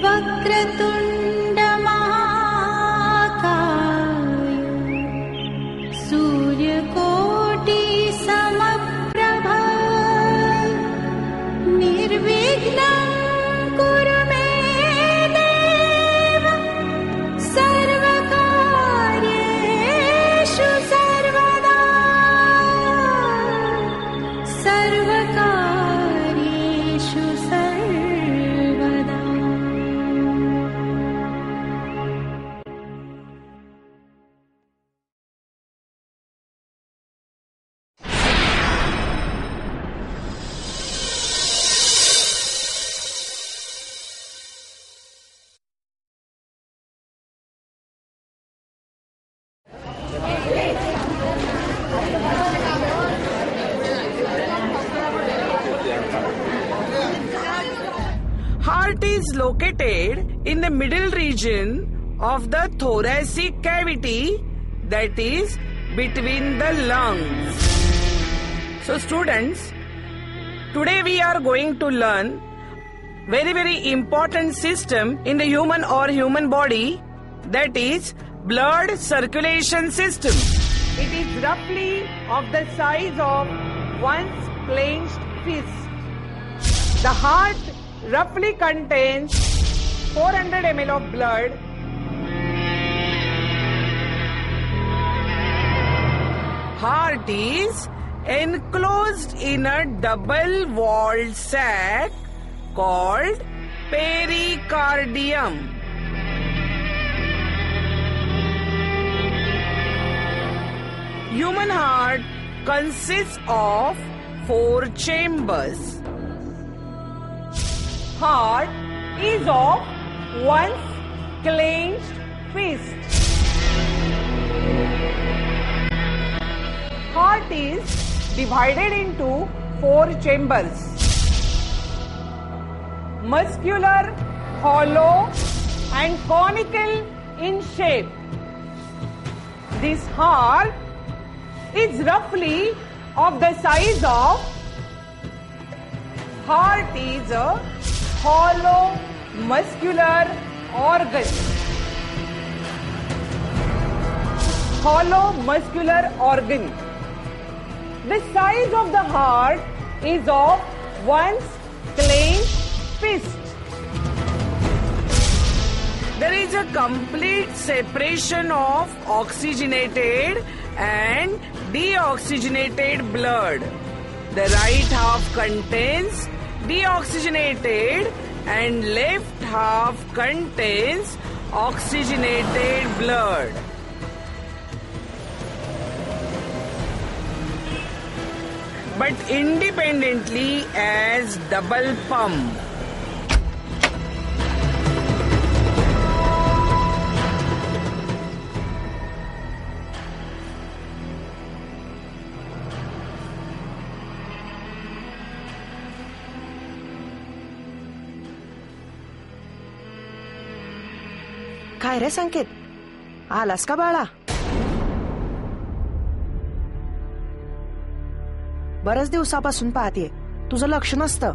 वक्रतुंड महाकाय सूर्यकोटि समप्रभ निर्विघ्नं कुरु मे देव सर्वकार्येषु सर्वदा सर्वकार्येषु सर्वदा। Heart is located in the middle region of the thoracic cavity, that is between the lungs. So students, today we are going to learn very important system in the human body, that is blood circulation system. It is roughly of the size of one's clenched fist. The heart roughly contains 400 ml of blood. Heart is enclosed in a double-walled sac called pericardium. Human heart consists of 4 chambers. Heart is of one's clenched fist. Heart is divided into 4 chambers: muscular, hollow, and conical in shape. This heart is roughly of the size of heart is a hollow muscular organ. Hollow muscular organ. The size of the heart is of one's clenched fist. There is a complete separation of oxygenated and deoxygenated blood. The right half contains deoxygenated and left half contains oxygenated blood. But independently as double pump. काय रे संकेत, आलास का बाळा? बरेच दिवसापासून पाहते, तुझं लक्ष नसतं,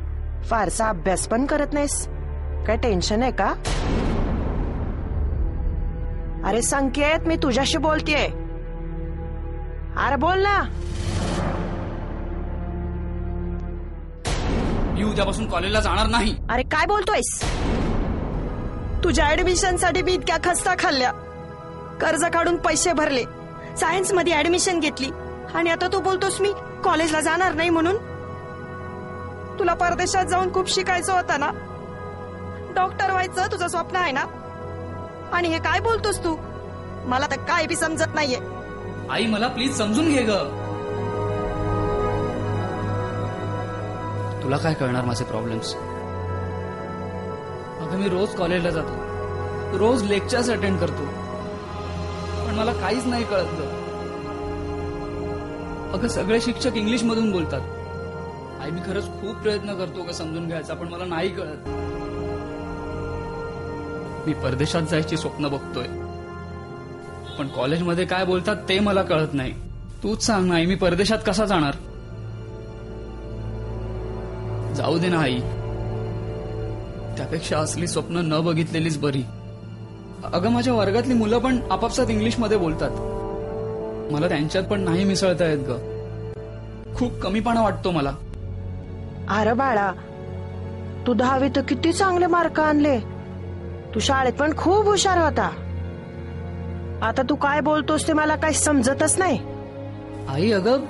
फारसा अभ्यास पण करत नाहीस. काय टेन्शन आहे का? अरे संकेत, मी तुझ्याशी बोलतेय. अरे बोल ना. मी उद्यापासून कॉलेजला जाणार नाही. अरे काय बोलतोयस? तुझ्या ऍडमिशन साठी मी इतक्या खस्ता खाल्ल्या, कर्ज काढून पैसे भरले, सायन्स मध्ये ऍडमिशन घेतली, आणि आता तू बोलतोस मी कॉलेजला जाणार नाही म्हणून? तुला परदेशात जाऊन खूप शिकायचं होतं ना, डॉक्टर व्हायचं तुझं स्वप्न आहे ना, आणि हे काय बोलतोस तू? मला तर काय बी समजत नाहीये. आई, मला प्लीज समजून घे ग. तुला काय कळणार माझे प्रॉब्लेम्स? अगं मी रोज कॉलेजला जातो, रोज लेक्चर्स अटेंड करतो, पण मला काहीच नाही कळत ग. अगं सगळे शिक्षक इंग्लिश मधून बोलतात. आई, मी खरंच खूप प्रयत्न करतो का समजून घ्यायचा, पण मला नाही कळत. मी परदेशात जायची स्वप्न बघतोय, पण कॉलेजमध्ये काय बोलतात ते मला कळत नाही. तूच सांग ना आई, मी परदेशात कसा जाणार? जाऊ दे ना आई, त्यापेक्षा असली स्वप्न न बघितलेलीच बरी. अगं माझ्या वर्गातली मुलं पण आपापसात इंग्लिशमध्ये बोलतात. मला त्यांच्यात पण नाही मिसळता येत ग. खूप कमीपणा वाटतो मला. अरे बाळा, तू 10वी तर किती चांगले मार्क आणले. तू शाळेत पण खूप हुशार होता. आता तू काय बोलतोस ते मला काही समजतच नाही. आई अगं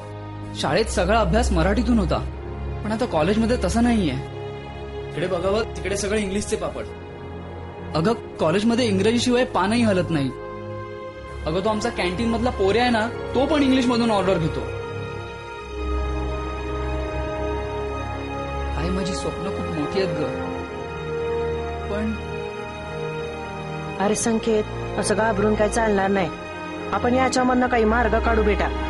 शाळेत सगळा अभ्यास मराठीतून होता, पण आता कॉलेजमध्ये तसं नाहीये. इकडे बघावं तिकडे सगळे इंग्लिशचे पापड. अगं कॉलेजमध्ये इंग्रजीशिवाय पानही हलत नाही. अगं तो आमचा कॅन्टीन मधला पोऱ्या आहे ना, तो पण इंग्लिश मधून ऑर्डर घेतो. आई माझी स्वप्न खूप मोठी आहेत ग. पण अरे संकेत, असं घाबरून काही चालणार नाही. आपण याच्यामधनं काही मार्ग काढू बेटा.